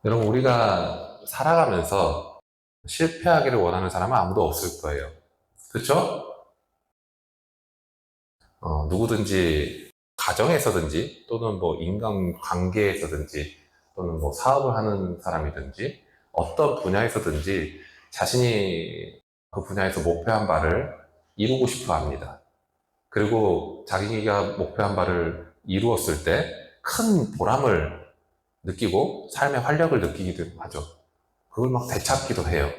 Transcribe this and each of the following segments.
여러분, 우리가 살아가면서 실패하기를 원하는 사람은 아무도 없을 거예요. 그렇죠? 누구든지 가정에서든지 또는 뭐 인간 관계에서든지 또는 뭐 사업을 하는 사람이든지 어떤 분야에서든지 자신이 그 분야에서 목표한 바를 이루고 싶어 합니다. 그리고 자기가 목표한 바를 이루었을 때 큰 보람을 느끼고 삶의 활력을 느끼기도 하죠. 그걸 막 되찾기도 해요.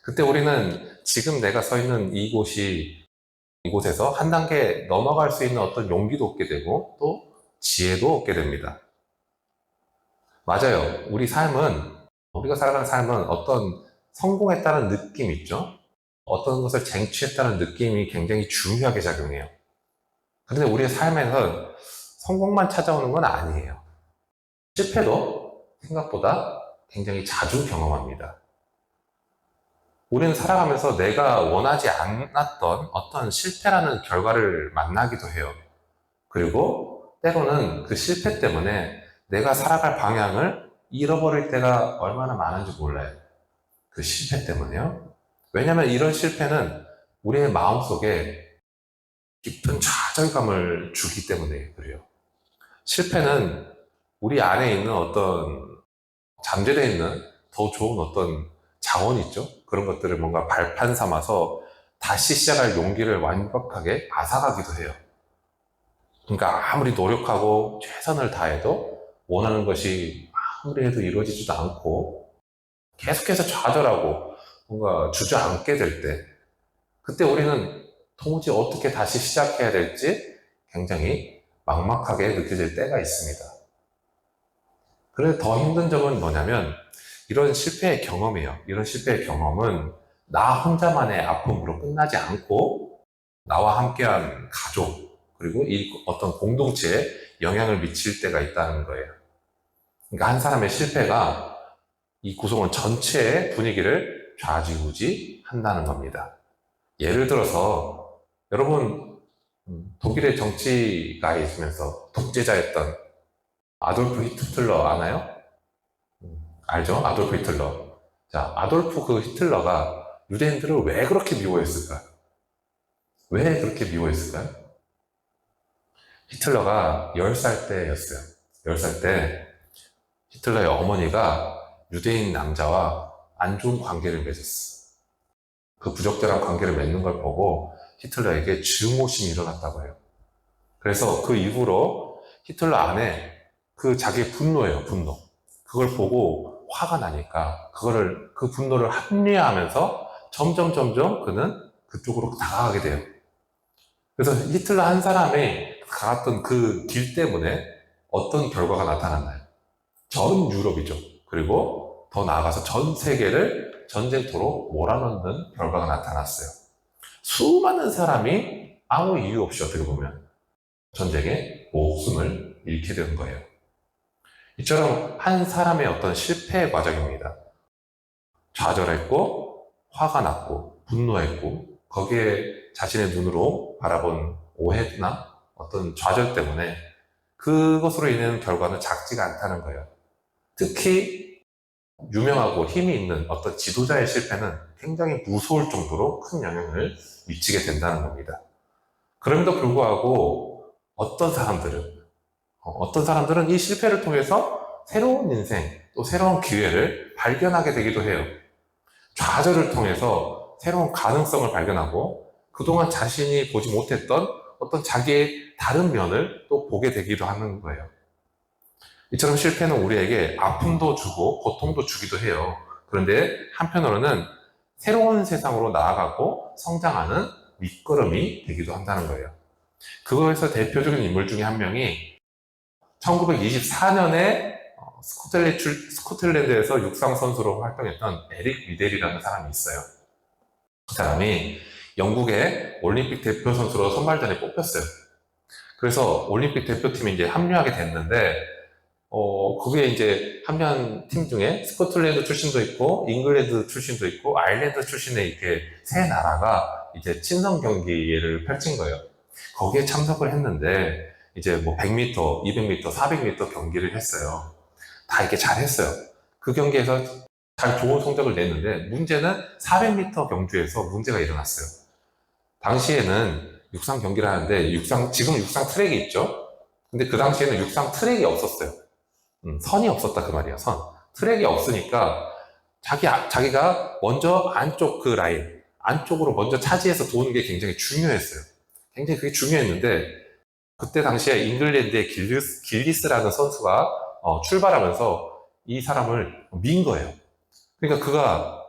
그때 우리는 지금 내가 서 있는 이곳에서 한 단계 넘어갈 수 있는 어떤 용기도 얻게 되고 또 지혜도 얻게 됩니다. 맞아요. 우리가 살아가는 삶은 어떤 성공했다는 느낌 있죠? 어떤 것을 쟁취했다는 느낌이 굉장히 중요하게 작용해요. 그런데 우리의 삶에서 성공만 찾아오는 건 아니에요. 실패도 생각보다 굉장히 자주 경험합니다. 우리는 살아가면서 내가 원하지 않았던 어떤 실패라는 결과를 만나기도 해요. 그리고 때로는 그 실패 때문에 내가 살아갈 방향을 잃어버릴 때가 얼마나 많은지 몰라요. 그 실패 때문에요. 왜냐하면 이런 실패는 우리의 마음속에 깊은 좌절감을 주기 때문에 그래요. 실패는 우리 안에 있는 어떤 잠재되어 있는 더 좋은 어떤 자원이 있죠. 그런 것들을 뭔가 발판 삼아서 다시 시작할 용기를 완벽하게 앗아가기도 해요. 그러니까 아무리 노력하고 최선을 다해도 원하는 것이 아무리 해도 이루어지지도 않고 계속해서 좌절하고 뭔가 주저앉게 될 때, 그때 우리는 도무지 어떻게 다시 시작해야 될지 굉장히 막막하게 느껴질 때가 있습니다. 그래서 더 힘든 점은 뭐냐면 이런 실패의 경험이에요. 이런 실패의 경험은 나 혼자만의 아픔으로 끝나지 않고 나와 함께한 가족 그리고 이 어떤 공동체에 영향을 미칠 때가 있다는 거예요. 그러니까 한 사람의 실패가 이 구성원 전체의 분위기를 좌지우지 한다는 겁니다. 예를 들어서 여러분 독일의 정치가에 있으면서 독재자였던 아돌프 히틀러 아나요? 알죠? 아돌프 히틀러. 자, 아돌프 그 히틀러가 유대인들을 왜 그렇게 미워했을까요? 왜 그렇게 미워했을까요? 히틀러가 10살 때였어요. 10살 때 히틀러의 어머니가 유대인 남자와 안 좋은 관계를 맺었어. 그 부적절한 관계를 맺는 걸 보고 히틀러에게 증오심이 일어났다고 해요. 그래서 그 이후로 히틀러 안에 그 자기의 분노예요, 분노. 그걸 보고 화가 나니까 그 분노를 합리화하면서 점점 그는 그쪽으로 다가가게 돼요. 그래서 히틀러 한 사람이 가갔던 그 길 때문에 어떤 결과가 나타났나요? 전 유럽이죠. 그리고 더 나아가서 전 세계를 전쟁터로 몰아넣는 결과가 나타났어요. 수많은 사람이 아무 이유 없이 어떻게 보면 전쟁에 목숨을 잃게 된 거예요. 이처럼 한 사람의 어떤 실패의 과정입니다. 좌절했고, 화가 났고, 분노했고, 거기에 자신의 눈으로 바라본 오해나 어떤 좌절 때문에 그것으로 인한 결과는 작지가 않다는 거예요. 특히 유명하고 힘이 있는 어떤 지도자의 실패는 굉장히 무서울 정도로 큰 영향을 미치게 된다는 겁니다. 그럼에도 불구하고 어떤 사람들은 이 실패를 통해서 새로운 인생, 또 새로운 기회를 발견하게 되기도 해요. 좌절을 통해서 새로운 가능성을 발견하고 그동안 자신이 보지 못했던 어떤 자기의 다른 면을 또 보게 되기도 하는 거예요. 이처럼 실패는 우리에게 아픔도 주고 고통도 주기도 해요. 그런데 한편으로는 새로운 세상으로 나아가고 성장하는 밑거름이 되기도 한다는 거예요. 그거에서 대표적인 인물 중에 한 명이 1924년에 스코틀랜드에서 육상 선수로 활동했던 에릭 리델이라는 사람이 있어요. 그 사람이 영국의 올림픽 대표 선수로 선발전에 뽑혔어요. 그래서 올림픽 대표팀에 이제 합류하게 됐는데, 그게 이제 합류한 팀 중에 스코틀랜드 출신도 있고, 잉글랜드 출신도 있고, 아일랜드 출신의 이렇게 세 나라가 이제 친선 경기를 펼친 거예요. 거기에 참석을 했는데, 이제 뭐 100m, 200m, 400m 경기를 했어요. 다 이렇게 잘했어요. 그 경기에서 잘 좋은 성적을 냈는데 문제는 400m 경주에서 문제가 일어났어요. 당시에는 육상 경기를 하는데 지금 육상 트랙이 있죠? 근데 그 당시에는 육상 트랙이 없었어요. 선이 없었다 그 말이야, 선. 트랙이 없으니까 자기가 먼저 안쪽 그 라인, 안쪽으로 먼저 차지해서 도는 게 굉장히 중요했어요. 굉장히 그게 중요했는데, 그때 당시에 잉글랜드의 길리스라는 선수가 출발하면서 이 사람을 민 거예요. 그러니까 그가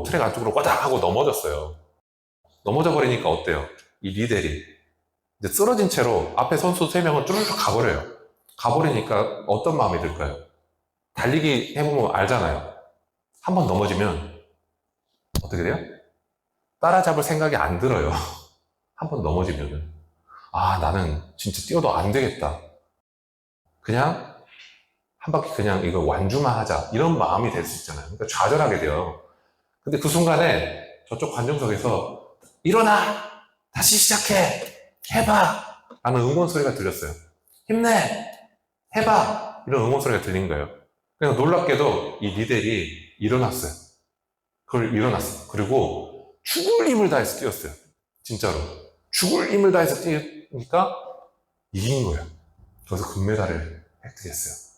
트랙 안쪽으로 꽈닥 하고 넘어졌어요. 넘어져 버리니까 어때요? 이 리델이 이제 쓰러진 채로 앞에 선수 3명은 쭈르륵 가버려요. 가버리니까 어떤 마음이 들까요? 달리기 해보면 알잖아요. 한번 넘어지면 어떻게 돼요? 따라잡을 생각이 안 들어요. 한번 넘어지면은. 아, 나는 진짜 뛰어도 안 되겠다. 그냥 한 바퀴 그냥 이거 완주만 하자. 이런 마음이 될 수 있잖아요. 그러니까 좌절하게 돼요. 근데 그 순간에 저쪽 관중석에서 일어나! 다시 시작해! 해봐! 라는 응원 소리가 들렸어요. 힘내! 해봐! 이런 응원 소리가 들린 거예요. 그냥 놀랍게도 이 리델이 일어났어요. 그걸 일어났어요. 그리고 죽을 힘을 다해서 뛰었어요. 진짜로. 죽을 힘을 다해서 뛰니까 이긴 거예요. 그래서 금메달을 획득했어요.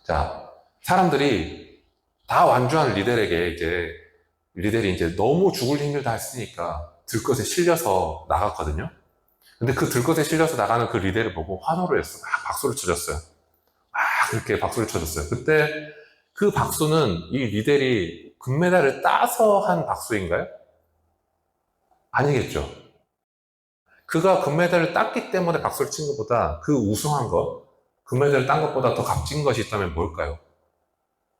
자, 사람들이 다 완주한 리델이 이제 너무 죽을 힘을 다했으니까 들것에 실려서 나갔거든요. 근데 그 들것에 실려서 나가는 그 리델을 보고 환호를 했어. 막 박수를 쳐줬어요. 막 그렇게 박수를 쳐줬어요. 그때 그 박수는 이 리델이 금메달을 따서 한 박수인가요? 아니겠죠. 그가 금메달을 땄기 때문에 박수를 친 것보다 그 우승한 것, 금메달을 딴 것보다 더 값진 것이 있다면 뭘까요?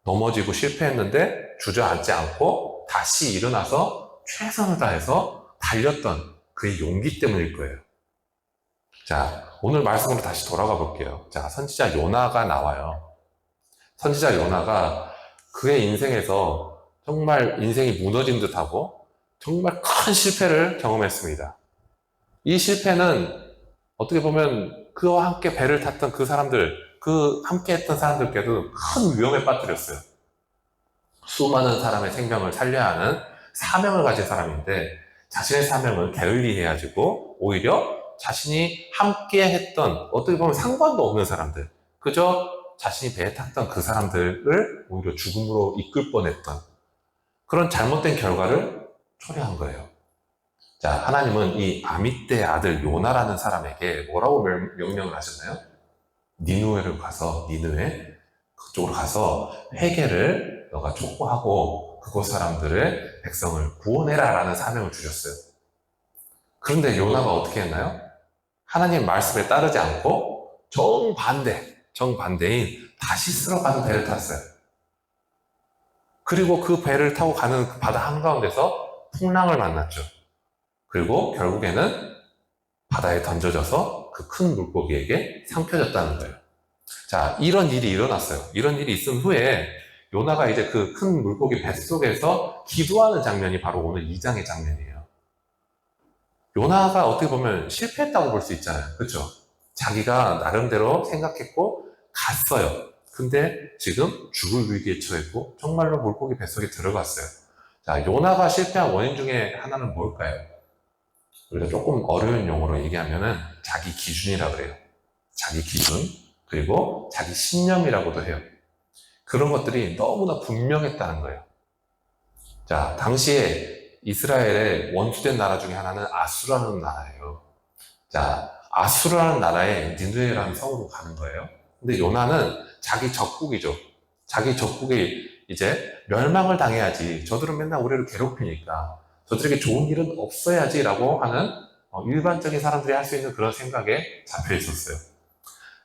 넘어지고 실패했는데 주저앉지 않고 다시 일어나서 최선을 다해서 달렸던 그의 용기 때문일 거예요. 자, 오늘 말씀으로 다시 돌아가 볼게요. 자, 선지자 요나가 나와요. 선지자 요나가 그의 인생에서 정말 인생이 무너진 듯하고 정말 큰 실패를 경험했습니다. 이 실패는 어떻게 보면 그와 함께 배를 탔던 그 사람들, 그 함께 했던 사람들께도 큰 위험에 빠뜨렸어요. 수많은 사람의 생명을 살려야 하는 사명을 가진 사람인데 자신의 사명을 게을리해가지고 오히려 자신이 함께 했던 어떻게 보면 상관도 없는 사람들, 그저 자신이 배에 탔던 그 사람들을 오히려 죽음으로 이끌 뻔했던 그런 잘못된 결과를 초래한 거예요. 자, 하나님은 이 아미떼의 아들 요나라는 사람에게 뭐라고 명령을 하셨나요? 니누에 그쪽으로 가서 회개를 너가 촉구하고 그곳 사람들의 백성을 구원해라 라는 사명을 주셨어요. 그런데 요나가 어떻게 했나요? 하나님 말씀에 따르지 않고 정반대인 다시 쓸어가는 배를 탔어요. 그리고 그 배를 타고 가는 그 바다 한가운데서 풍랑을 만났죠. 그리고 결국에는 바다에 던져져서 그 큰 물고기에게 삼켜졌다는 거예요. 자, 이런 일이 일어났어요. 이런 일이 있은 후에 요나가 이제 그 큰 물고기 뱃속에서 기도하는 장면이 바로 오늘 2장의 장면이에요. 요나가 어떻게 보면 실패했다고 볼 수 있잖아요. 그렇죠? 자기가 나름대로 생각했고 갔어요. 근데 지금 죽을 위기에 처했고 정말로 물고기 뱃속에 들어갔어요. 자, 요나가 실패한 원인 중에 하나는 뭘까요? 우리가 조금 어려운 용어로 얘기하면은 자기 기준이라고 그래요. 자기 기준, 그리고 자기 신념이라고도 해요. 그런 것들이 너무나 분명했다는 거예요. 자, 당시에 이스라엘의 원수된 나라 중에 하나는 아수라는 나라예요. 자, 아수라는 나라에 니느웨라는 성으로 가는 거예요. 근데 요나는 자기 적국이죠. 자기 적국이 이제 멸망을 당해야지. 저들은 맨날 우리를 괴롭히니까 저들에게 좋은 일은 없어야지라고 하는 일반적인 사람들이 할 수 있는 그런 생각에 잡혀 있었어요.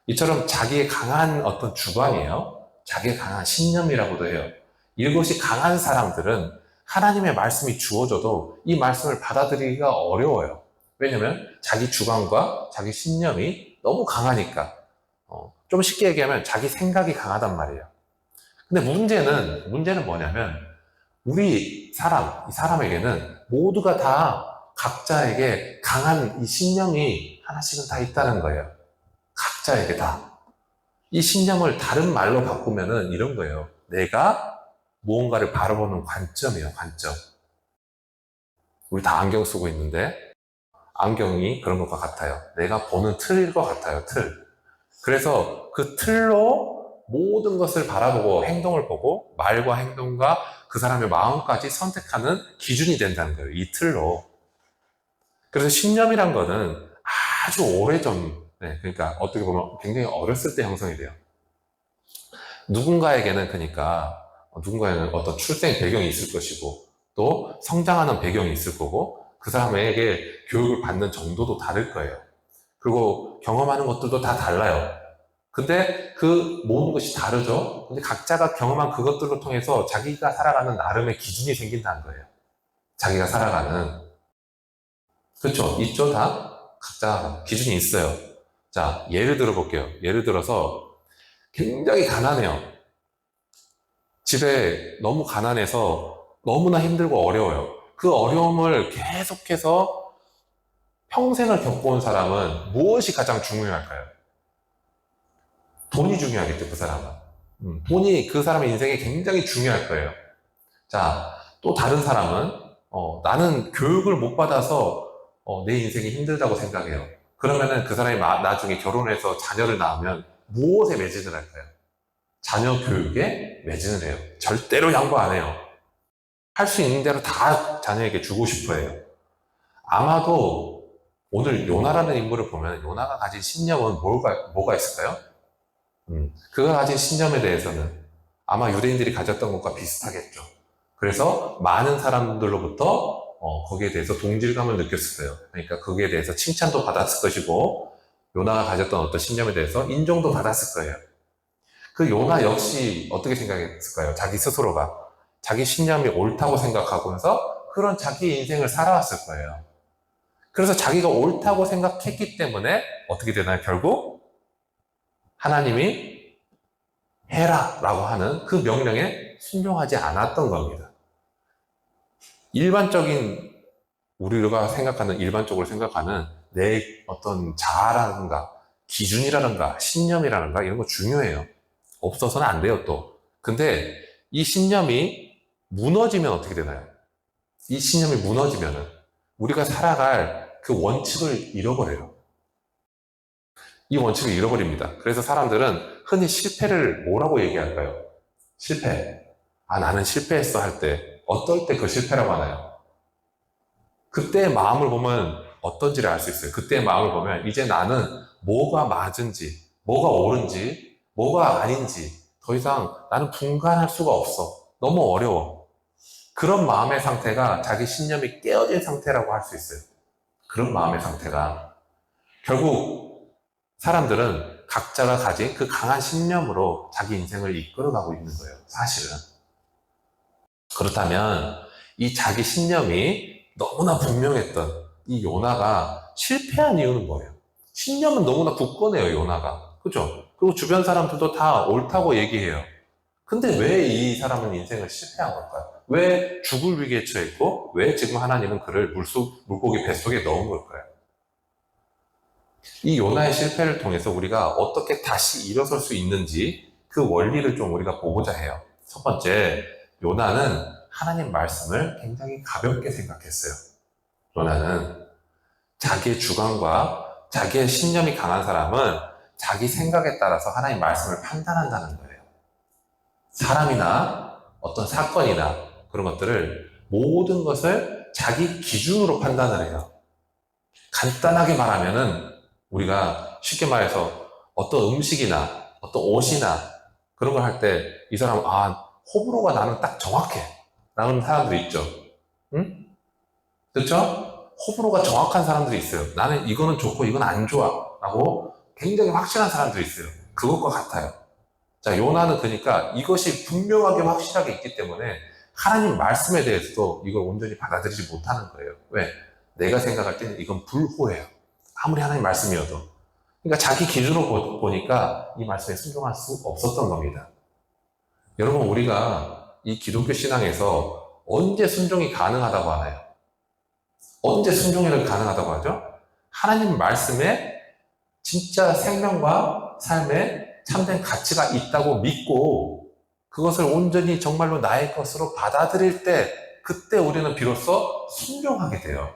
이처럼 자기의 강한 어떤 주관이에요. 자기의 강한 신념이라고도 해요. 이것이 강한 사람들은 하나님의 말씀이 주어져도 이 말씀을 받아들이기가 어려워요. 왜냐면 자기 주관과 자기 신념이 너무 강하니까. 좀 쉽게 얘기하면 자기 생각이 강하단 말이에요. 근데 문제는 뭐냐면 이 사람에게는 모두가 다 각자에게 강한 이 신념이 하나씩은 다 있다는 거예요. 각자에게 다. 이 신념을 다른 말로 바꾸면은 이런 거예요. 내가 무언가를 바라보는 관점이에요, 관점. 우리 다 안경 쓰고 있는데 안경이 그런 것과 같아요. 내가 보는 틀일 것 같아요, 틀. 그래서 그 틀로 모든 것을 바라보고 행동을 보고 말과 행동과 그 사람의 마음까지 선택하는 기준이 된다는 거예요, 이 틀로. 그래서 신념이란 거는 아주 오래전, 그러니까 어떻게 보면 굉장히 어렸을 때 형성이 돼요. 누군가에게는 그러니까 누군가에는 어떤 출생 배경이 있을 것이고 또 성장하는 배경이 있을 거고 그 사람에게 교육을 받는 정도도 다를 거예요. 그리고 경험하는 것들도 다 달라요. 근데 그 모든 것이 다르죠. 근데 각자가 경험한 그것들을 통해서 자기가 살아가는 나름의 기준이 생긴다는 거예요. 자기가 살아가는. 그렇죠? 있죠, 다? 각자 기준이 있어요. 자, 예를 들어 볼게요. 예를 들어서 굉장히 가난해요. 집에 너무 가난해서 너무나 힘들고 어려워요. 그 어려움을 계속해서 평생을 겪어온 사람은 무엇이 가장 중요할까요? 돈이 중요하겠죠, 그 사람은. 돈이 그 사람의 인생에 굉장히 중요할 거예요. 자, 또 다른 사람은, 나는 교육을 못 받아서 내 인생이 힘들다고 생각해요. 그러면은 그 사람이 나중에 결혼해서 자녀를 낳으면 무엇에 매진을 할까요? 자녀 교육에 매진을 해요. 절대로 양보 안 해요. 할 수 있는 대로 다 자녀에게 주고 싶어 해요. 아마도 오늘 요나라는 인물을 보면 요나가 가진 신념은 뭐가 있을까요? 그가 가진 신념에 대해서는 아마 유대인들이 가졌던 것과 비슷하겠죠. 그래서 많은 사람들로부터 거기에 대해서 동질감을 느꼈을 거예요. 그러니까 거기에 대해서 칭찬도 받았을 것이고 요나가 가졌던 어떤 신념에 대해서 인정도 받았을 거예요. 그 요나 역시 어떻게 생각했을까요? 자기 스스로가 자기 신념이 옳다고 생각하면서 그런 자기 인생을 살아왔을 거예요. 그래서 자기가 옳다고 생각했기 때문에 어떻게 되나요? 결국 하나님이 해라 라고 하는 그 명령에 순종하지 않았던 겁니다. 일반적인 우리가 생각하는 일반적으로 생각하는 내 어떤 자아라든가 기준이라든가 신념이라든가 이런 거 중요해요. 없어서는 안 돼요 또. 근데 이 신념이 무너지면 어떻게 되나요? 이 신념이 무너지면은 우리가 살아갈 그 원칙을 잃어버려요. 이 원칙을 잃어버립니다. 그래서 사람들은 흔히 실패를 뭐라고 얘기할까요? 실패. 아, 나는 실패했어 할 때, 어떨 때 그 실패라고 하나요? 그때의 마음을 보면 어떤지를 알 수 있어요. 그때의 마음을 보면 이제 나는 뭐가 맞은지, 뭐가 옳은지, 뭐가 아닌지 더 이상 나는 분간할 수가 없어. 너무 어려워. 그런 마음의 상태가 자기 신념이 깨어진 상태라고 할 수 있어요. 그런 마음의 상태가. 결국 사람들은 각자가 가진 그 강한 신념으로 자기 인생을 이끌어가고 있는 거예요. 사실은. 그렇다면 이 자기 신념이 너무나 분명했던 이 요나가 실패한 이유는 뭐예요? 신념은 너무나 굳건해요, 요나가. 그죠? 그리고 주변 사람들도 다 옳다고 얘기해요. 근데 왜 이 사람은 인생을 실패한 걸까요? 왜 죽을 위기에 처했고, 왜 지금 하나님은 그를 물고기 뱃속에 넣은 걸까요? 이 요나의 실패를 통해서 우리가 어떻게 다시 일어설 수 있는지 그 원리를 좀 우리가 보고자 해요. 첫 번째, 요나는 하나님 말씀을 굉장히 가볍게 생각했어요. 요나는 자기의 주관과 자기의 신념이 강한 사람은 자기 생각에 따라서 하나님 말씀을 판단한다는 거예요. 사람이나 어떤 사건이나 그런 것들을 모든 것을 자기 기준으로 판단을 해요. 간단하게 말하면은 우리가 쉽게 말해서 어떤 음식이나 어떤 옷이나 그런 걸 할 때 이 사람은 호불호가 나는 딱 정확해 라는 사람들이 있죠. 응? 그렇죠? 호불호가 정확한 사람들이 있어요. 나는 이거는 좋고 이건 안 좋아 라고 굉장히 확실한 사람들이 있어요. 그것과 같아요. 자, 요나는 그러니까 이것이 분명하게 확실하게 있기 때문에 하나님 말씀에 대해서도 이걸 온전히 받아들이지 못하는 거예요. 왜? 내가 생각할 때는 이건 불호예요. 아무리 하나님 말씀이어도. 그러니까 자기 기준으로 보니까 이 말씀에 순종할 수 없었던 겁니다. 여러분, 우리가 이 기독교 신앙에서 언제 순종이 가능하다고 하나요? 언제 순종이 가능하다고 하죠? 하나님 말씀에 진짜 생명과 삶에 참된 가치가 있다고 믿고 그것을 온전히 정말로 나의 것으로 받아들일 때 그때 우리는 비로소 순종하게 돼요.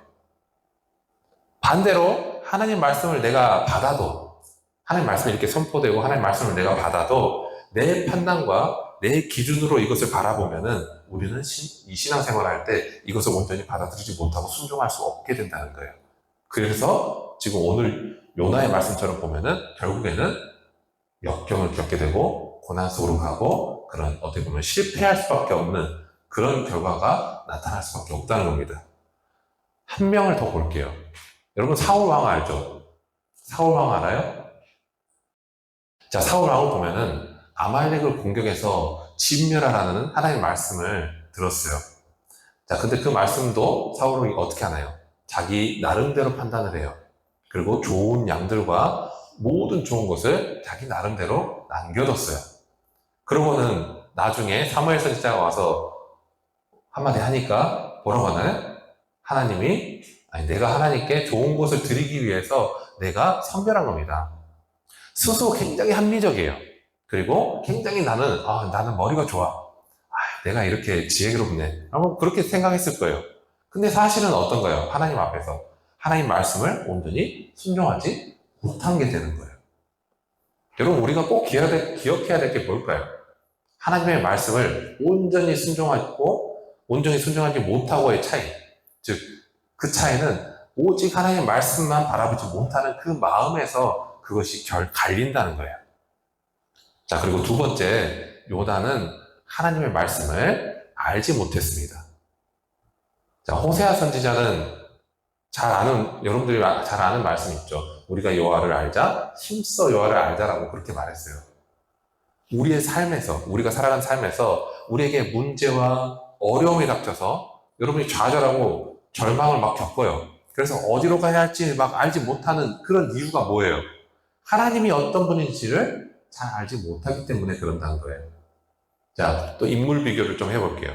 반대로 하나님 말씀을 내가 받아도, 하나님 말씀이 이렇게 선포되고 하나님 말씀을 내가 받아도 내 판단과 내 기준으로 이것을 바라보면은 우리는 이 신앙생활 할 때 이것을 온전히 받아들이지 못하고 순종할 수 없게 된다는 거예요. 그래서 지금 오늘 요나의 말씀처럼 보면은 결국에는 역경을 겪게 되고 고난 속으로 가고 그런 어떻게 보면 실패할 수밖에 없는 그런 결과가 나타날 수밖에 없다는 겁니다. 한 명을 더 볼게요. 여러분 사울 왕 알죠? 사울 왕 알아요? 자, 사울 왕을 보면은 아말렉을 공격해서 진멸하라는 하나님의 말씀을 들었어요. 자, 근데 그 말씀도 사울이 어떻게 하나요? 자기 나름대로 판단을 해요. 그리고 좋은 양들과 모든 좋은 것을 자기 나름대로 남겨뒀어요. 그러고는 나중에 사무엘 선지자가 와서 한마디 하니까 뭐라고 하나요? 하나님이, 아니, 내가 하나님께 좋은 것을 드리기 위해서 내가 선별한 겁니다. 스스로 굉장히 합리적이에요. 그리고 굉장히 나는 머리가 좋아. 내가 이렇게 지혜롭네. 아마 그렇게 생각했을 거예요. 근데 사실은 어떤가요? 하나님 앞에서 하나님 말씀을 온전히 순종하지 못한 게 되는 거예요. 여러분, 우리가 꼭 기억해야 될 게 뭘까요? 하나님의 말씀을 온전히 순종하고 온전히 순종하지 못하고의 차이. 즉, 그 차이는 오직 하나님의 말씀만 바라보지 못하는 그 마음에서 그것이 갈린다는 거예요. 자, 그리고 두 번째, 요나는 하나님의 말씀을 알지 못했습니다. 자, 호세아 선지자는 여러분들이 잘 아는 말씀 있죠. 우리가 여호와를 알자, 힘써 여호와를 알자라고 그렇게 말했어요. 우리의 삶에서, 우리가 살아가는 삶에서 우리에게 문제와 어려움이 닥쳐서 여러분이 좌절하고 절망을 막 겪어요. 그래서 어디로 가야 할지 막 알지 못하는 그런 이유가 뭐예요? 하나님이 어떤 분인지를 잘 알지 못하기 때문에 그런다는 거예요. 자, 또 인물 비교를 좀 해볼게요.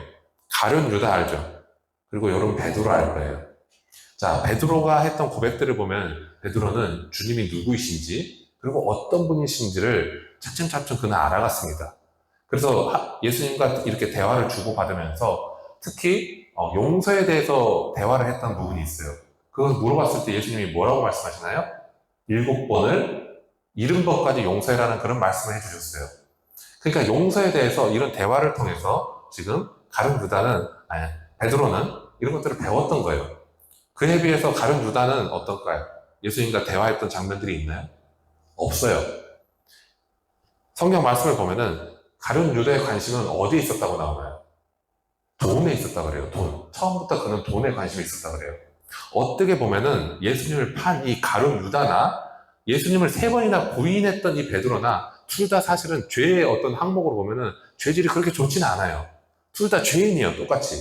가룟 유다 알죠? 그리고 여러분 베드로 알 거예요. 자, 베드로가 했던 고백들을 보면 베드로는 주님이 누구이신지 그리고 어떤 분이신지를 차츰차츰 그는 알아갔습니다. 그래서 예수님과 이렇게 대화를 주고받으면서 특히 용서에 대해서 대화를 했던 부분이 있어요. 그걸 물어봤을 때 예수님이 뭐라고 말씀하시나요? 7번을 70번까지 용서해라는 그런 말씀을 해주셨어요. 그러니까 용서에 대해서 이런 대화를 통해서 지금 베드로는 이런 것들을 배웠던 거예요. 그에 비해서 가룟 유다는 어떨까요? 예수님과 대화했던 장면들이 있나요? 없어요. 성경 말씀을 보면은 가룟 유다의 관심은 어디에 있었다고 나오나요? 돈에 있었다고 그래요. 돈. 처음부터 그는 돈에 관심이 있었다고 그래요. 어떻게 보면은 예수님을 판 이 가룟 유다나 예수님을 3번이나 부인했던 이 베드로나 둘 다 사실은 죄의 어떤 항목으로 보면은 죄질이 그렇게 좋지는 않아요. 둘 다 죄인이에요, 똑같이.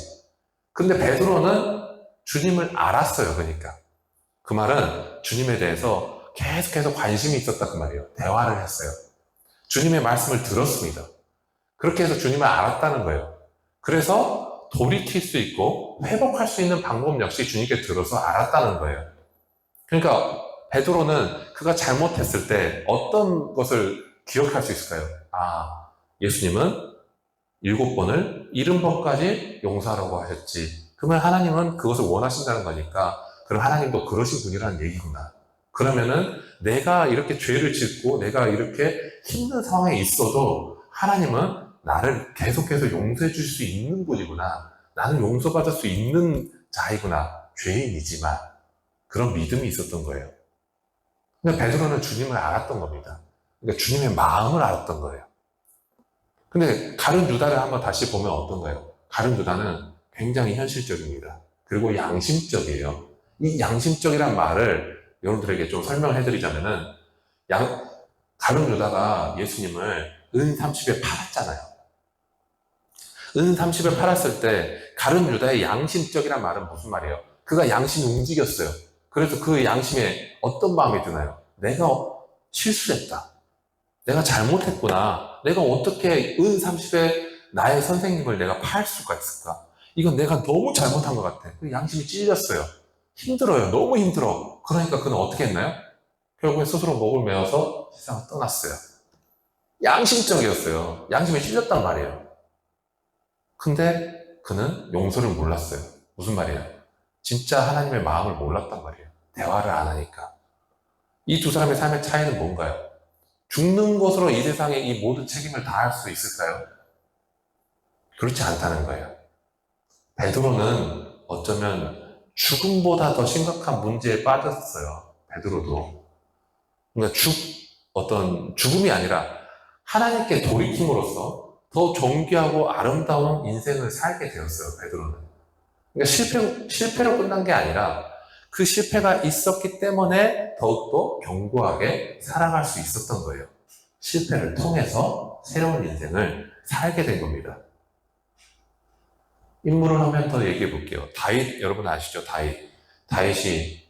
근데 베드로는 주님을 알았어요, 그러니까. 그 말은 주님에 대해서 계속해서 관심이 있었다 그 말이에요. 대화를 했어요. 주님의 말씀을 들었습니다. 그렇게 해서 주님을 알았다는 거예요. 그래서 돌이킬 수 있고 회복할 수 있는 방법 역시 주님께 들어서 알았다는 거예요. 그러니까 베드로는 그가 잘못했을 때 어떤 것을 기억할 수 있을까요? 예수님은 7번을 70번까지 용서하라고 하셨지. 그러면 하나님은 그것을 원하신다는 거니까 그럼 하나님도 그러신 분이라는 얘기구나. 그러면은 내가 이렇게 죄를 짓고 내가 이렇게 힘든 상황에 있어도 하나님은 나를 계속해서 용서해 주실 수 있는 분이구나. 나는 용서받을 수 있는 자이구나. 죄인이지만 그런 믿음이 있었던 거예요. 근데 베드로는 주님을 알았던 겁니다. 그러니까 주님의 마음을 알았던 거예요. 근데 가룟 유다를 한번 다시 보면 어떤가요? 가룟 유다는 굉장히 현실적입니다. 그리고 양심적이에요. 이 양심적이란 말을 여러분들에게 좀 설명을 해드리자면은 가룟 유다가 예수님을 은 30에 팔았잖아요. 은 30에 팔았을 때 가룟 유다의 양심적이란 말은 무슨 말이에요? 그가 양심이 움직였어요. 그래서 그 양심에 어떤 마음이 드나요? 내가 실수했다. 내가 잘못했구나. 내가 어떻게 은 30에 나의 선생님을 내가 팔 수가 있을까? 이건 내가 너무 잘못한 것 같아. 그 양심이 찔렸어요. 힘들어요. 너무 힘들어. 그러니까 그는 어떻게 했나요? 결국에 스스로 목을 메어서 세상을 떠났어요. 양심적이었어요. 양심에 찔렸단 말이에요. 근데 그는 용서를 몰랐어요. 무슨 말이에요? 진짜 하나님의 마음을 몰랐단 말이에요. 대화를 안 하니까. 이 두 사람의 삶의 차이는 뭔가요? 죽는 것으로 이 세상에 이 모든 책임을 다할 수 있을까요? 그렇지 않다는 거예요. 베드로는 어쩌면 죽음보다 더 심각한 문제에 빠졌어요. 베드로도. 그러니까 어떤 죽음이 아니라 하나님께 돌이킴으로써 더 존귀하고 아름다운 인생을 살게 되었어요, 베드로는. 그러니까 실패로 끝난 게 아니라 그 실패가 있었기 때문에 더욱더 견고하게 살아갈 수 있었던 거예요. 실패를 통해서 새로운 인생을 살게 된 겁니다. 인물을 한 명 더 얘기해 볼게요. 다윗, 여러분 아시죠? 다윗이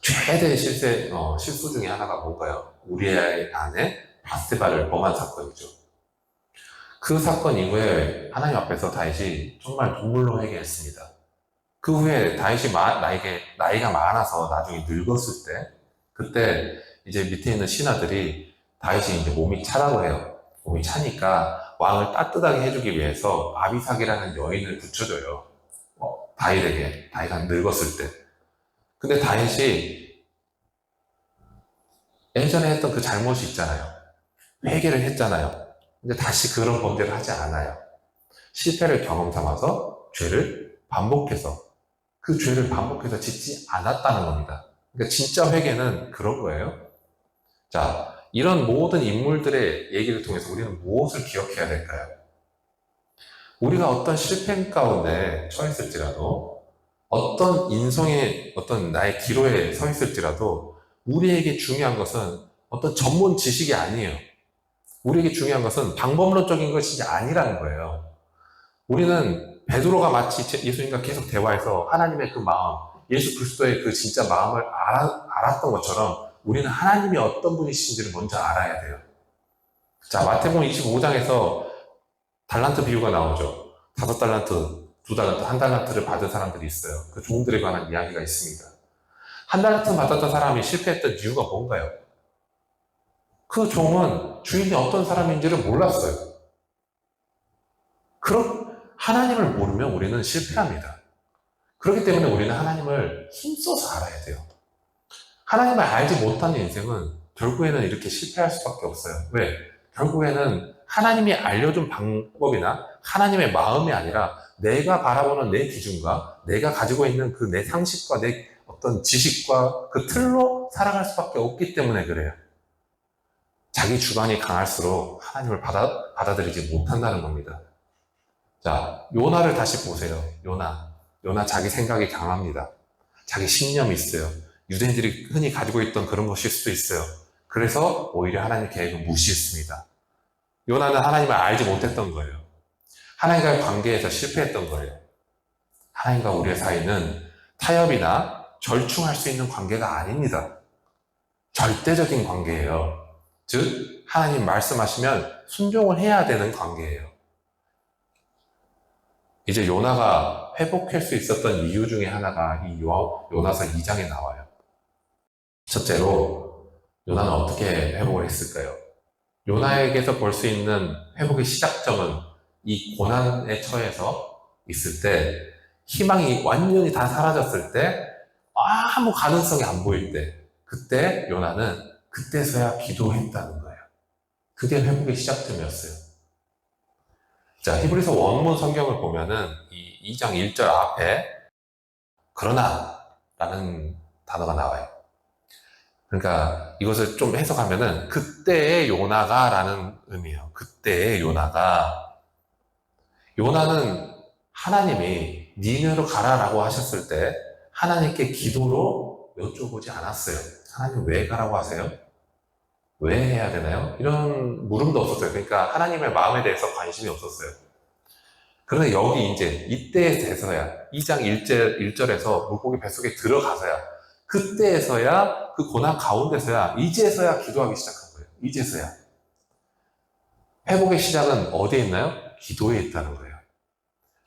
최대 실수 중에 하나가 뭔가요? 우리의 아내 바스바를 범한 사건이죠. 그 사건 이후에 하나님 앞에서 다윗이 정말 눈물로 회개했습니다. 그 후에 다윗이 나이가 많아서 나중에 늙었을 때, 그때 이제 밑에 있는 신하들이 다윗이 이제 몸이 차라고 해요. 몸이 차니까 왕을 따뜻하게 해주기 위해서 아비삭이라는 여인을 붙여줘요. 다윗이 늙었을 때. 근데 다윗이 예전에 했던 그 잘못이 있잖아요. 회개를 했잖아요. 근데 다시 그런 범죄를 하지 않아요. 실패를 경험 삼아서 그 죄를 반복해서 짓지 않았다는 겁니다. 그러니까 진짜 회개는 그런 거예요. 자, 이런 모든 인물들의 얘기를 통해서 우리는 무엇을 기억해야 될까요? 우리가 어떤 실패 가운데 처했을지라도, 어떤 인성의 어떤 나의 기로에 서 있을지라도, 우리에게 중요한 것은 어떤 전문 지식이 아니에요. 우리에게 중요한 것은 방법론적인 것이 아니라는 거예요. 우리는 베드로가 마치 예수님과 계속 대화해서 하나님의 그 마음, 예수 그리스도의 그 진짜 마음을 알았던 것처럼 우리는 하나님이 어떤 분이신지를 먼저 알아야 돼요. 자, 마태복음 25장에서 달란트 비유가 나오죠. 5달란트, 2달란트, 1달란트를 받은 사람들이 있어요. 그 종들에 관한 이야기가 있습니다. 1달란트 받았던 사람이 실패했던 이유가 뭔가요? 그 종은 주인이 어떤 사람인지를 몰랐어요. 하나님을 모르면 우리는 실패합니다. 그렇기 때문에 우리는 하나님을 힘써서 알아야 돼요. 하나님을 알지 못하는 인생은 결국에는 이렇게 실패할 수밖에 없어요. 왜? 결국에는 하나님이 알려준 방법이나 하나님의 마음이 아니라 내가 바라보는 내 기준과 내가 가지고 있는 그 내 상식과 내 어떤 지식과 그 틀로 살아갈 수밖에 없기 때문에 그래요. 자기 주관이 강할수록 하나님을 받아들이지 못한다는 겁니다. 자, 요나를 다시 보세요. 요나 자기 생각이 강합니다. 자기 신념이 있어요. 유대인들이 흔히 가지고 있던 그런 것일 수도 있어요. 그래서 오히려 하나님 계획을 무시했습니다. 요나는 하나님을 알지 못했던 거예요. 하나님과의 관계에서 실패했던 거예요. 하나님과 우리의 사이는 타협이나 절충할 수 있는 관계가 아닙니다. 절대적인 관계예요. 즉, 하나님 말씀하시면 순종을 해야 되는 관계예요. 이제 요나가 회복할 수 있었던 이유 중에 하나가 이 요나서 2장에 나와요. 첫째로, 요나는 어떻게 회복을 했을까요? 요나에게서 볼 수 있는 회복의 시작점은 이 고난에 처해서 있을 때, 희망이 완전히 다 사라졌을 때, 아무 가능성이 안 보일 때, 그때 요나는 그때서야 기도했다는 거예요. 그게 회복의 시작점이었어요. 자, 히브리서 원문 성경을 보면은 이 2장 1절 앞에 그러나 라는 단어가 나와요. 그러니까 이것을 좀 해석하면은 그때의 요나가 라는 의미예요. 그때의 요나가. 요나는 하나님이 니느로 가라라고 하셨을 때 하나님께 기도로 여쭤보지 않았어요. 하나님 왜 가라고 하세요? 왜 해야 되나요? 이런 물음도 없었어요. 그러니까 하나님의 마음에 대해서 관심이 없었어요. 그런데 여기 이때에 대해서야 2장 1절에서 물고기 뱃속에 들어가서야 그때에서야 그 고난 가운데서야 이제서야 기도하기 시작한 거예요. 이제서야. 회복의 시작은 어디에 있나요? 기도에 있다는 거예요.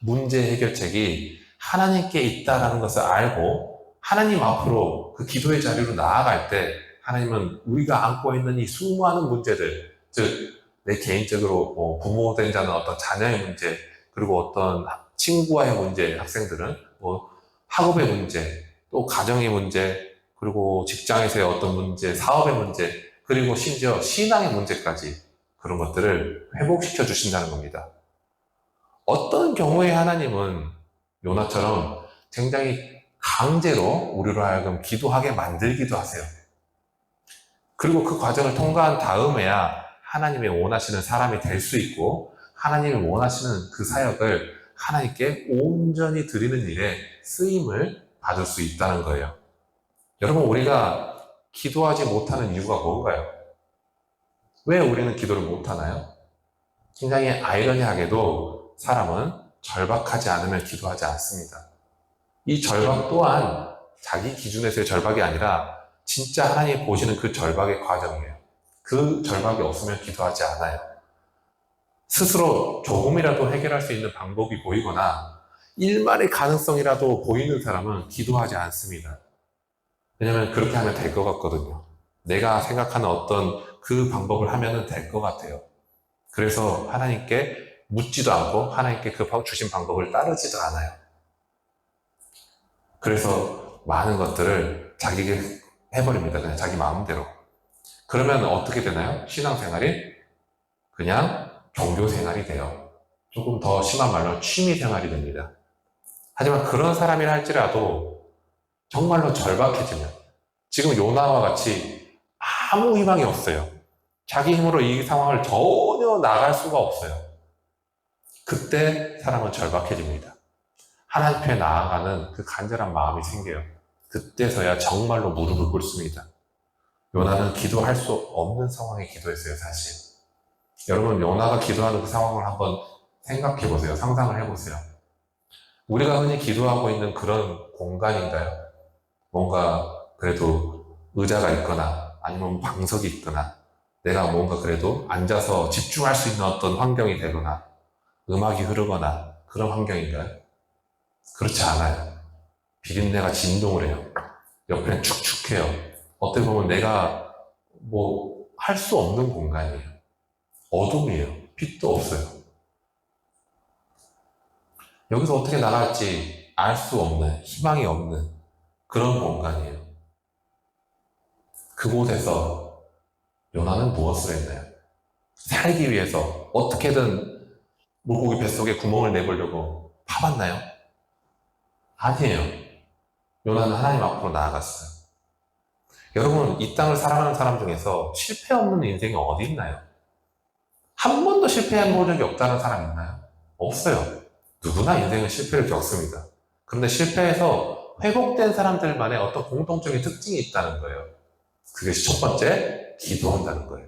문제 해결책이 하나님께 있다는 것을 알고 하나님 앞으로 그 기도의 자리로 나아갈 때 하나님은 우리가 안고 있는 이 수많은 문제들, 즉 내 개인적으로 부모된 자는 어떤 자녀의 문제, 그리고 어떤 친구와의 문제, 학생들은 뭐 학업의 문제, 또 가정의 문제, 그리고 직장에서의 어떤 문제, 사업의 문제, 그리고 심지어 신앙의 문제까지 그런 것들을 회복시켜 주신다는 겁니다. 어떤 경우에 하나님은 요나처럼 굉장히 강제로 우리로 하여금 기도하게 만들기도 하세요. 그리고 그 과정을 통과한 다음에야 하나님이 원하시는 사람이 될 수 있고 하나님이 원하시는 그 사역을 하나님께 온전히 드리는 일에 쓰임을 받을 수 있다는 거예요. 여러분, 우리가 기도하지 못하는 이유가 뭔가요? 왜 우리는 기도를 못하나요? 굉장히 아이러니하게도 사람은 절박하지 않으면 기도하지 않습니다. 이 절박 또한 자기 기준에서의 절박이 아니라 진짜 하나님이 보시는 그 절박의 과정이에요. 그 절박이 없으면 기도하지 않아요. 스스로 조금이라도 해결할 수 있는 방법이 보이거나 일말의 가능성이라도 보이는 사람은 기도하지 않습니다. 왜냐하면 그렇게 하면 될 것 같거든요. 내가 생각하는 어떤 그 방법을 하면 될 것 같아요. 그래서 하나님께 묻지도 않고 하나님께 그 주신 방법을 따르지도 않아요. 그래서 많은 것들을 자기가 해버립니다. 그냥 자기 마음대로. 그러면 어떻게 되나요? 신앙생활이 그냥 종교생활이 돼요. 조금 더 심한 말로 취미생활이 됩니다. 하지만 그런 사람이라 할지라도 정말로 절박해지면 지금 요나와 같이 아무 희망이 없어요. 자기 힘으로 이 상황을 전혀 나갈 수가 없어요. 그때 사람은 절박해집니다. 하나님 앞에 나아가는 그 간절한 마음이 생겨요. 그때서야 정말로 무릎을 꿇습니다. 요나는 기도할 수 없는 상황에 기도했어요, 사실. 여러분, 요나가 기도하는 그 상황을 한번 생각해 보세요. 상상을 해 보세요. 우리가 흔히 기도하고 있는 그런 공간인가요? 뭔가 그래도 의자가 있거나 아니면 방석이 있거나 내가 뭔가 그래도 앉아서 집중할 수 있는 어떤 환경이 되거나 음악이 흐르거나 그런 환경인가요? 그렇지 않아요. 비린내가 진동을 해요. 옆에는 축축해요. 어떻게 보면 내가 뭐 할 수 없는 공간이에요. 어둠이에요. 빛도 없어요. 여기서 어떻게 나갈지 알 수 없는, 희망이 없는 그런 공간이에요. 그곳에서 요나는 무엇을 했나요? 살기 위해서 어떻게든 물고기 뱃속에 구멍을 내보려고 파봤나요? 아니에요. 요나는 하나님 앞으로 나아갔어요. 여러분, 이 땅을 살아가는 사람 중에서 실패 없는 인생이 어디 있나요? 한 번도 실패한 적이 없다는 사람 있나요? 없어요. 누구나 인생은 실패를 겪습니다. 그런데 실패해서 회복된 사람들만의 어떤 공통적인 특징이 있다는 거예요. 그것이 첫 번째, 기도한다는 거예요.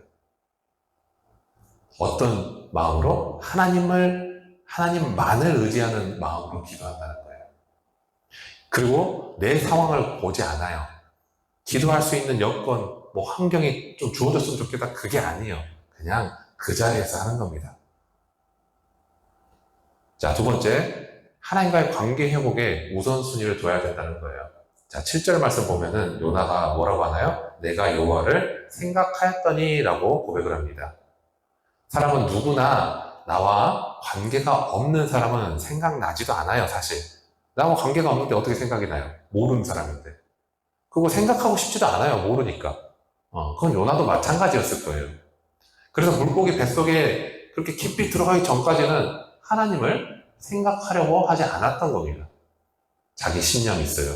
어떤 마음으로? 하나님만을 의지하는 마음으로 기도한다는 거예요. 그리고 내 상황을 보지 않아요. 기도할 수 있는 여건, 뭐 환경이 좀 주어졌으면 좋겠다. 그게 아니에요. 그냥 그 자리에서 하는 겁니다. 자, 두 번째, 하나님과의 관계 회복에 우선순위를 둬야 된다는 거예요. 자, 7절 말씀 보면은 요나가 뭐라고 하나요? 내가 여호와를 생각하였더니 라고 고백을 합니다. 사람은 누구나 나와 관계가 없는 사람은 생각나지도 않아요, 사실. 나와 관계가 없는데 어떻게 생각이 나요? 모르는 사람인데. 그거 생각하고 싶지도 않아요, 모르니까. 그건 요나도 마찬가지였을 거예요. 그래서 물고기 뱃속에 그렇게 깊이 들어가기 전까지는 하나님을 생각하려고 하지 않았던 겁니다. 자기 신념이 있어요.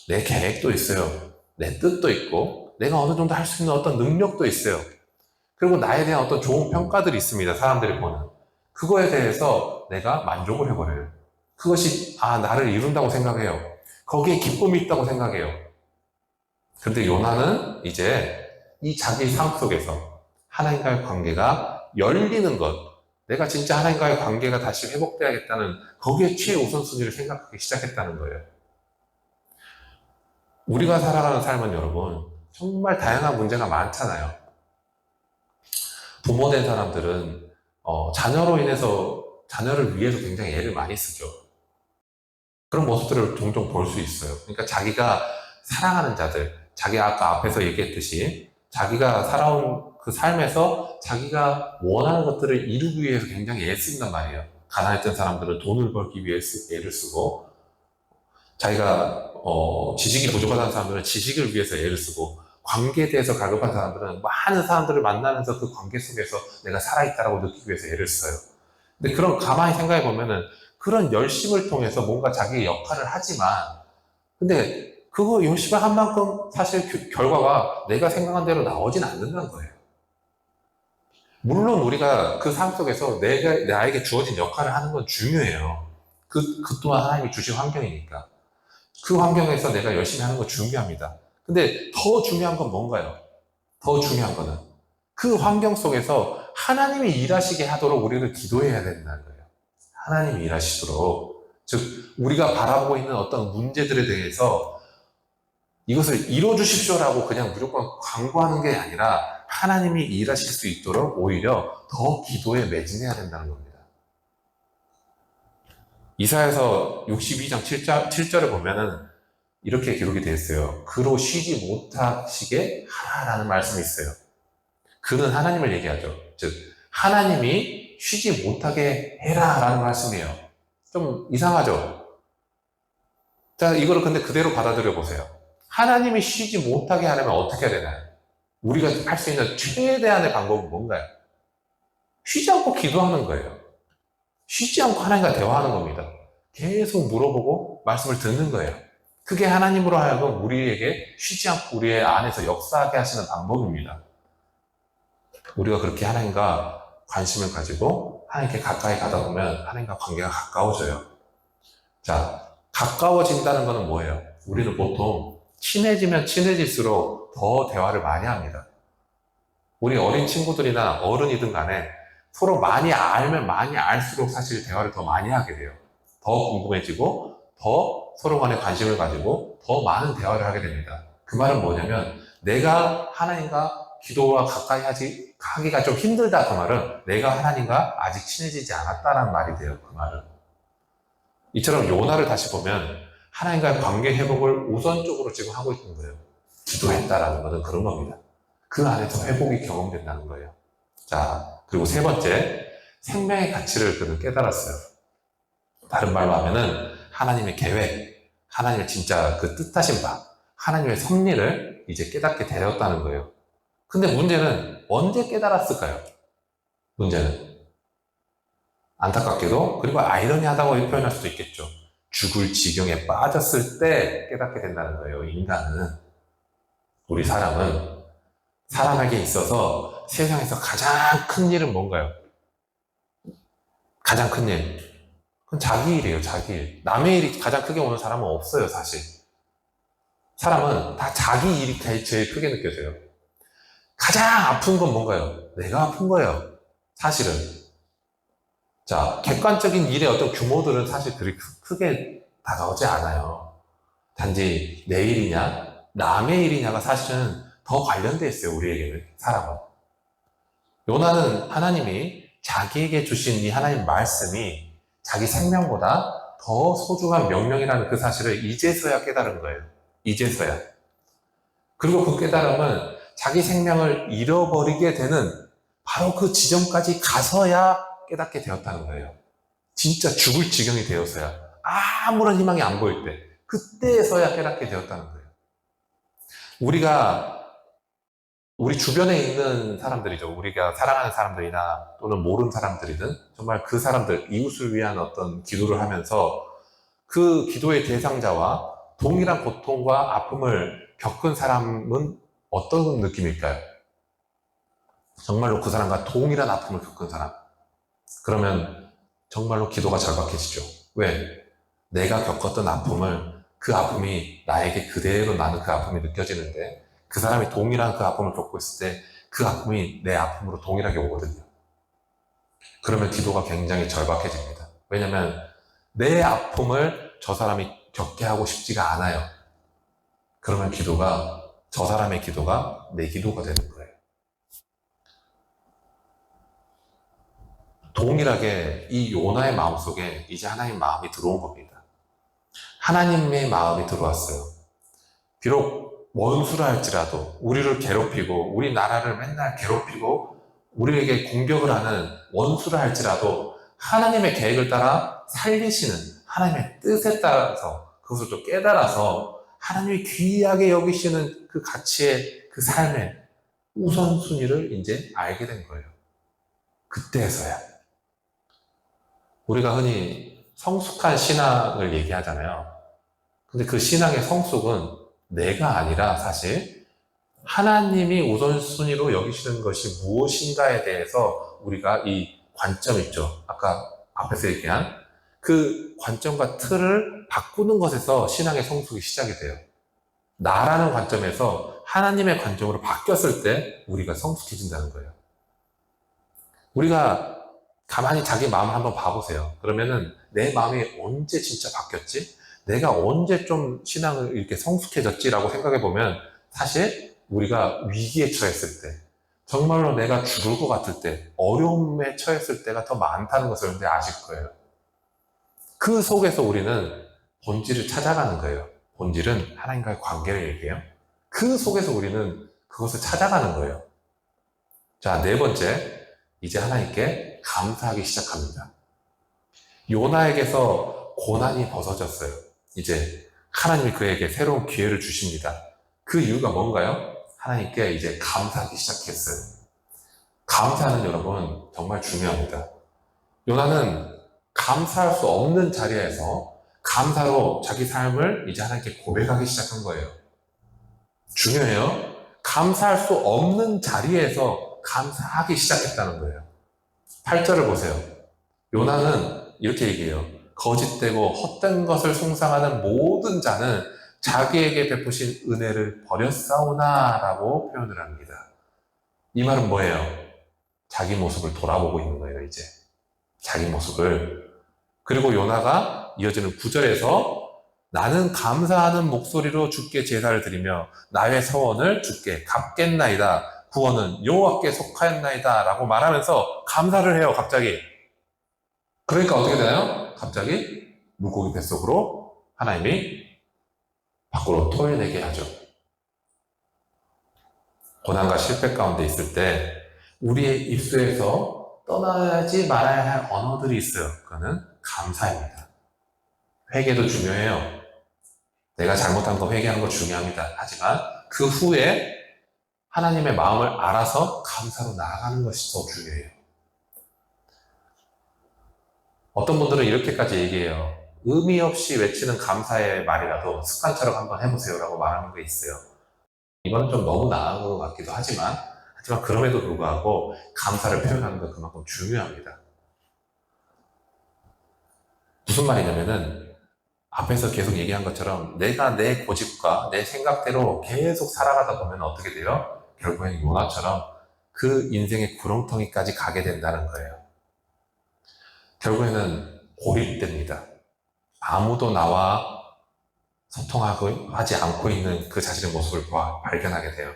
내 계획도 있어요. 내 뜻도 있고, 내가 어느 정도 할 수 있는 어떤 능력도 있어요. 그리고 나에 대한 어떤 좋은 평가들이 있습니다. 사람들이 보는. 그거에 대해서 내가 만족을 해버려요. 그것이, 나를 이룬다고 생각해요. 거기에 기쁨이 있다고 생각해요. 근데 요나는 이제 이 자기 삶 속에서 하나님과의 관계가 열리는 것, 내가 진짜 하나님과의 관계가 다시 회복돼야겠다는 거기에 최우선순위를 생각하기 시작했다는 거예요. 우리가 살아가는 삶은 여러분 정말 다양한 문제가 많잖아요. 부모된 사람들은 자녀로 인해서 자녀를 위해서 굉장히 애를 많이 쓰죠. 그런 모습들을 종종 볼 수 있어요. 그러니까 자기가 사랑하는 자들, 자기가 아까 앞에서 얘기했듯이 자기가 살아온 그 삶에서 자기가 원하는 것들을 이루기 위해서 굉장히 애쓴단 말이에요. 가난했던 사람들은 돈을 벌기 위해 애를 쓰고, 자기가 지식이 부족하다는 사람들은 지식을 위해서 애를 쓰고, 관계에 대해서 갈급한 사람들은 많은 사람들을 만나면서 그 관계 속에서 내가 살아있다라고 느끼기 위해서 애를 써요. 근데 그런 가만히 생각해 보면은 그런 열심을 통해서 뭔가 자기의 역할을 하지만, 근데 그거 열심히 한 만큼 사실 결과가 내가 생각한 대로 나오진 않는다는 거예요. 물론 우리가 그 삶 속에서 나에게 주어진 역할을 하는 건 중요해요. 그 또한 하나님이 주신 환경이니까. 그 환경에서 내가 열심히 하는 건 중요합니다. 근데 더 중요한 건 뭔가요? 더 중요한 거는 그 환경 속에서 하나님이 일하시게 하도록 우리를 기도해야 된다는 거예요. 하나님이 일하시도록. 즉, 우리가 바라보고 있는 어떤 문제들에 대해서 이것을 이뤄주십시오라고 그냥 무조건 광고하는 게 아니라 하나님이 일하실 수 있도록 오히려 더 기도에 매진해야 된다는 겁니다. 이사야서 62장 7절에 보면은 이렇게 기록이 되어 있어요. 그로 쉬지 못하시게 하라라는 말씀이 있어요. 그는 하나님을 얘기하죠. 즉, 하나님이 쉬지 못하게 해라라는 말씀이에요. 좀 이상하죠? 자, 이거를 근데 그대로 받아들여 보세요. 하나님이 쉬지 못하게 하려면 어떻게 해야 되나요? 우리가 할 수 있는 최대한의 방법은 뭔가요? 쉬지 않고 기도하는 거예요. 쉬지 않고 하나님과 대화하는 겁니다. 계속 물어보고 말씀을 듣는 거예요. 그게 하나님으로 하여금 우리에게 쉬지 않고 우리의 안에서 역사하게 하시는 방법입니다. 우리가 그렇게 하나님과 관심을 가지고 하나님께 가까이 가다 보면 하나님과 관계가 가까워져요. 자, 가까워진다는 것은 뭐예요? 우리는 보통 친해지면 친해질수록 더 대화를 많이 합니다. 우리 어린 친구들이나 어른이든 간에 서로 많이 알면 많이 알수록 사실 대화를 더 많이 하게 돼요. 더 궁금해지고 더 서로 간에 관심을 가지고 더 많은 대화를 하게 됩니다. 그 말은 뭐냐면 내가 하나님과 기도와 가까이 하기가 좀 힘들다 그 말은 내가 하나님과 아직 친해지지 않았다는 말이 돼요. 그 말은. 이처럼 요나를 다시 보면 하나님과의 관계 회복을 우선적으로 지금 하고 있는 거예요. 기도했다라는 것은 그런 겁니다. 그 안에서 회복이 경험된다는 거예요. 자, 그리고 세 번째, 생명의 가치를 그는 깨달았어요. 다른 말로 하면은 하나님의 계획, 하나님의 진짜 그 뜻하신 바, 하나님의 섭리를 이제 깨닫게 되었다는 거예요. 근데 문제는 언제 깨달았을까요? 문제는 안타깝게도, 그리고 아이러니하다고 표현할 수도 있겠죠. 죽을 지경에 빠졌을 때 깨닫게 된다는 거예요. 인간은, 우리 사람에게 있어서 세상에서 가장 큰 일은 뭔가요? 가장 큰 일. 그건 자기 일이에요, 자기 일. 남의 일이 가장 크게 오는 사람은 없어요, 사실. 사람은 다 자기 일이 제일 크게 느껴져요. 가장 아픈 건 뭔가요? 내가 아픈 거예요, 사실은. 자, 객관적인 일의 어떤 규모들은 사실 그리 크게 다가오지 않아요. 단지 내 일이냐, 남의 일이냐가 사실은 더 관련돼 있어요, 우리에게는, 사람은. 요나는 하나님이 자기에게 주신 이 하나님 말씀이 자기 생명보다 더 소중한 명령이라는 그 사실을 이제서야 깨달은 거예요. 이제서야. 그리고 그 깨달음은 자기 생명을 잃어버리게 되는 바로 그 지점까지 가서야 깨닫게 되었다는 거예요. 진짜 죽을 지경이 되어서야. 아무런 희망이 안 보일 때. 그때서야 깨닫게 되었다는 거예요. 우리 주변에 있는 사람들이죠. 우리가 사랑하는 사람들이나 또는 모르는 사람들이든 정말 그 사람들, 이웃을 위한 어떤 기도를 하면서 그 기도의 대상자와 동일한 고통과 아픔을 겪은 사람은 어떤 느낌일까요? 정말로 그 사람과 동일한 아픔을 겪은 사람. 그러면 정말로 기도가 절박해지죠. 왜? 내가 겪었던 아픔을, 그 아픔이 나에게 그대로 나는 그 아픔이 느껴지는데 그 사람이 동일한 그 아픔을 겪고 있을 때 그 아픔이 내 아픔으로 동일하게 오거든요. 그러면 기도가 굉장히 절박해집니다. 왜냐면 내 아픔을 저 사람이 겪게 하고 싶지가 않아요. 그러면 저 사람의 기도가 내 기도가 되는 거예요. 동일하게 이 요나의 마음속에 이제 하나님의 마음이 들어온 겁니다. 하나님의 마음이 들어왔어요. 비록 원수라 할지라도 우리를 괴롭히고 우리 나라를 맨날 괴롭히고 우리에게 공격을 하는 원수라 할지라도 하나님의 계획을 따라 살리시는 하나님의 뜻에 따라서 그것을 좀 깨달아서 하나님이 귀하게 여기시는 그 가치의 그 삶의 우선순위를 이제 알게 된 거예요. 그때에서야. 우리가 흔히 성숙한 신앙을 얘기하잖아요. 근데 그 신앙의 성숙은 내가 아니라 사실 하나님이 우선순위로 여기시는 것이 무엇인가에 대해서 우리가 이 관점 있죠. 아까 앞에서 얘기한 그 관점과 틀을 바꾸는 것에서 신앙의 성숙이 시작이 돼요. 나라는 관점에서 하나님의 관점으로 바뀌었을 때 우리가 성숙해진다는 거예요. 우리가 가만히 자기 마음을 한번 봐보세요. 그러면은 내 마음이 언제 진짜 바뀌었지? 내가 언제 좀 신앙을 이렇게 성숙해졌지라고 생각해 보면 사실 우리가 위기에 처했을 때, 정말로 내가 죽을 것 같을 때, 어려움에 처했을 때가 더 많다는 것을 여러분들이 아실 거예요. 그 속에서 우리는 본질을 찾아가는 거예요. 본질은 하나님과의 관계를 얘기해요. 그 속에서 우리는 그것을 찾아가는 거예요. 자, 네 번째, 이제 하나님께 감사하기 시작합니다. 요나에게서 고난이 벗어졌어요. 이제 하나님이 그에게 새로운 기회를 주십니다. 그 이유가 뭔가요? 하나님께 이제 감사하기 시작했어요. 감사는 여러분 정말 중요합니다. 요나는 감사할 수 없는 자리에서 감사로 자기 삶을 이제 하나님께 고백하기 시작한 거예요. 중요해요. 감사할 수 없는 자리에서 감사하기 시작했다는 거예요. 8절을 보세요. 요나는 이렇게 얘기해요. 거짓되고 헛된 것을 숭상하는 모든 자는 자기에게 베푸신 은혜를 버렸사오나 라고 표현을 합니다. 이 말은 뭐예요? 자기 모습을 돌아보고 있는 거예요, 이제. 자기 모습을. 그리고 요나가 이어지는 9절에서 나는 감사하는 목소리로 주께 제사를 드리며 나의 서원을 주께 갚겠나이다. 구원은 여호와께 속하였나이다. 라고 말하면서 감사를 해요, 갑자기. 그러니까 어떻게 되나요? 갑자기 물고기 뱃속으로 하나님이 밖으로 토해내게 하죠. 고난과 실패 가운데 있을 때 우리의 입술에서 떠나지 말아야 할 언어들이 있어요. 그거는 감사입니다. 회개도 중요해요. 내가 잘못한 거 회개하는 거 중요합니다. 하지만 그 후에 하나님의 마음을 알아서 감사로 나아가는 것이 더 중요해요. 어떤 분들은 이렇게까지 얘기해요. 의미 없이 외치는 감사의 말이라도 습관처럼 한번 해보세요 라고 말하는 게 있어요. 이건 좀 너무 나은 것 같기도 하지만 그럼에도 불구하고 감사를 표현하는 건 그만큼 중요합니다. 무슨 말이냐면은 앞에서 계속 얘기한 것처럼 내가 내 고집과 내 생각대로 계속 살아가다 보면 어떻게 돼요? 결국엔 요나처럼 그 인생의 구렁텅이까지 가게 된다는 거예요. 결국에는 고립됩니다. 아무도 나와 소통하지 않고 있는 그 자신의 모습을 발견하게 돼요.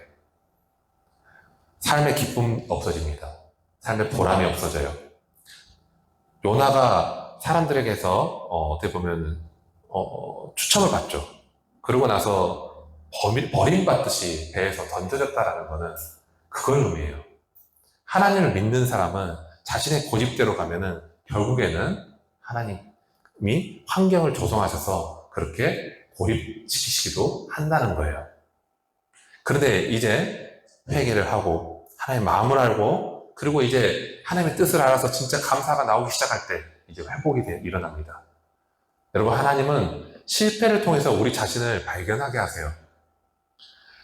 삶의 기쁨 없어집니다. 삶의 보람이 없어져요. 요나가 사람들에게서 어떻게 보면 추천을 받죠. 그러고 나서 버림받듯이 배에서 던져졌다라는 것은 그걸 의미해요. 하나님을 믿는 사람은 자신의 고집대로 가면은 결국에는 하나님이 환경을 조성하셔서 그렇게 고립시키시기도 한다는 거예요. 그런데 이제 회개를 하고 하나님의 마음을 알고 그리고 이제 하나님의 뜻을 알아서 진짜 감사가 나오기 시작할 때 이제 회복이 일어납니다. 여러분, 하나님은 실패를 통해서 우리 자신을 발견하게 하세요.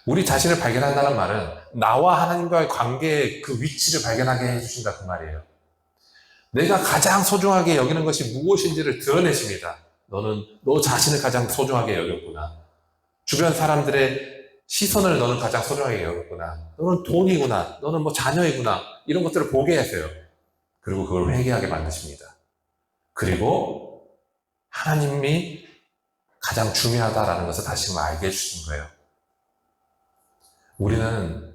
우리 자신을 발견한다는 말은 나와 하나님과의 관계의 그 위치를 발견하게 해주신다 그 말이에요. 내가 가장 소중하게 여기는 것이 무엇인지를 드러내십니다. 너는 너 자신을 가장 소중하게 여겼구나. 주변 사람들의 시선을 너는 가장 소중하게 여겼구나. 너는 돈이구나. 너는 뭐 자녀이구나. 이런 것들을 보게 하세요. 그리고 그걸 회개하게 만드십니다. 그리고 하나님이 가장 중요하다라는 것을 다시 알게 해주신 거예요. 우리는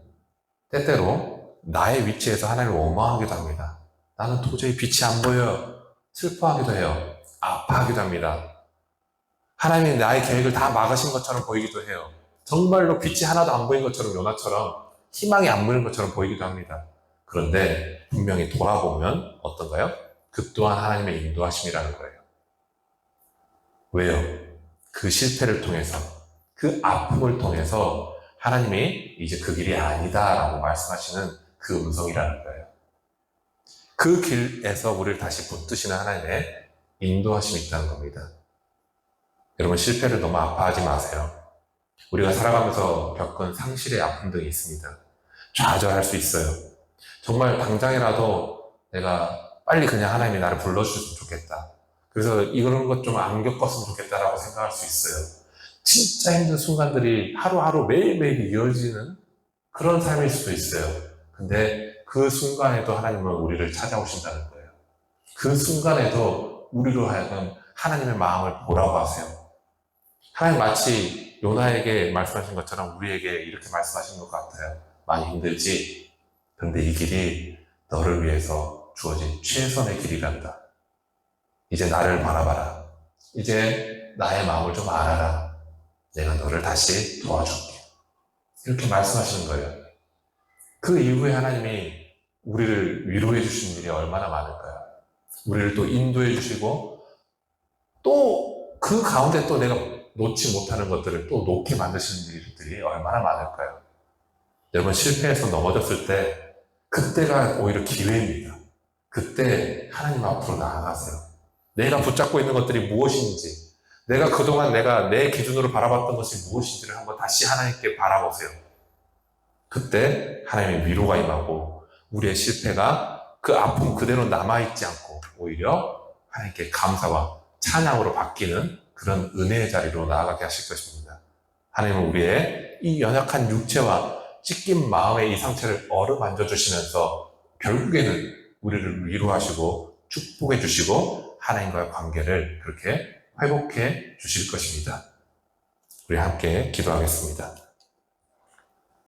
때때로 나의 위치에서 하나님을 원망하기도 합니다. 나는 도저히 빛이 안 보여요. 슬퍼하기도 해요. 아파하기도 합니다. 하나님이 나의 계획을 다 막으신 것처럼 보이기도 해요. 정말로 빛이 하나도 안 보인 것처럼 요나처럼 희망이 안 보이는 것처럼 보이기도 합니다. 그런데 분명히 돌아보면 어떤가요? 그 또한 하나님의 인도하심이라는 거예요. 왜요? 그 실패를 통해서, 그 아픔을 통해서 하나님이 이제 그 길이 아니다라고 말씀하시는 그 음성이라는 거예요. 그 길에서 우리를 다시 붙드시는 하나님의 인도하심이 있다는 겁니다. 여러분, 실패를 너무 아파하지 마세요. 우리가 살아가면서 겪은 상실의 아픔 등이 있습니다. 좌절할 수 있어요. 정말 당장이라도 내가 빨리 그냥 하나님이 나를 불러주셨으면 좋겠다. 그래서 이런 것 좀 안 겪었으면 좋겠다라고 생각할 수 있어요. 진짜 힘든 순간들이 하루하루 매일매일 이어지는 그런 삶일 수도 있어요. 근데 그 순간에도 하나님은 우리를 찾아오신다는 거예요. 그 순간에도 우리로 하여금 하나님의 마음을 보라고 하세요. 하나님 마치 요나에게 말씀하신 것처럼 우리에게 이렇게 말씀하신 것 같아요. 많이 힘들지? 그런데 이 길이 너를 위해서 주어진 최선의 길이란다. 이제 나를 바라봐라. 이제 나의 마음을 좀 알아라. 내가 너를 다시 도와줄게. 이렇게 말씀하시는 거예요. 그 이후에 하나님이 우리를 위로해 주시는 일이 얼마나 많을까요? 우리를 또 인도해 주시고 또 그 가운데 또 내가 놓지 못하는 것들을 또 놓게 만드시는 일들이 얼마나 많을까요? 여러분, 실패해서 넘어졌을 때 그때가 오히려 기회입니다. 그때 하나님 앞으로 나아가세요. 내가 붙잡고 있는 것들이 무엇인지, 내가 그동안 내가 내 기준으로 바라봤던 것이 무엇인지를 한번 다시 하나님께 바라보세요. 그때 하나님의 위로가 임하고 우리의 실패가 그 아픔 그대로 남아있지 않고 오히려 하나님께 감사와 찬양으로 바뀌는 그런 은혜의 자리로 나아가게 하실 것입니다. 하나님은 우리의 이 연약한 육체와 찢긴 마음의 이 상처를 어루만져 주시면서 결국에는 우리를 위로하시고 축복해 주시고 하나님과의 관계를 그렇게 회복해 주실 것입니다. 우리 함께 기도하겠습니다.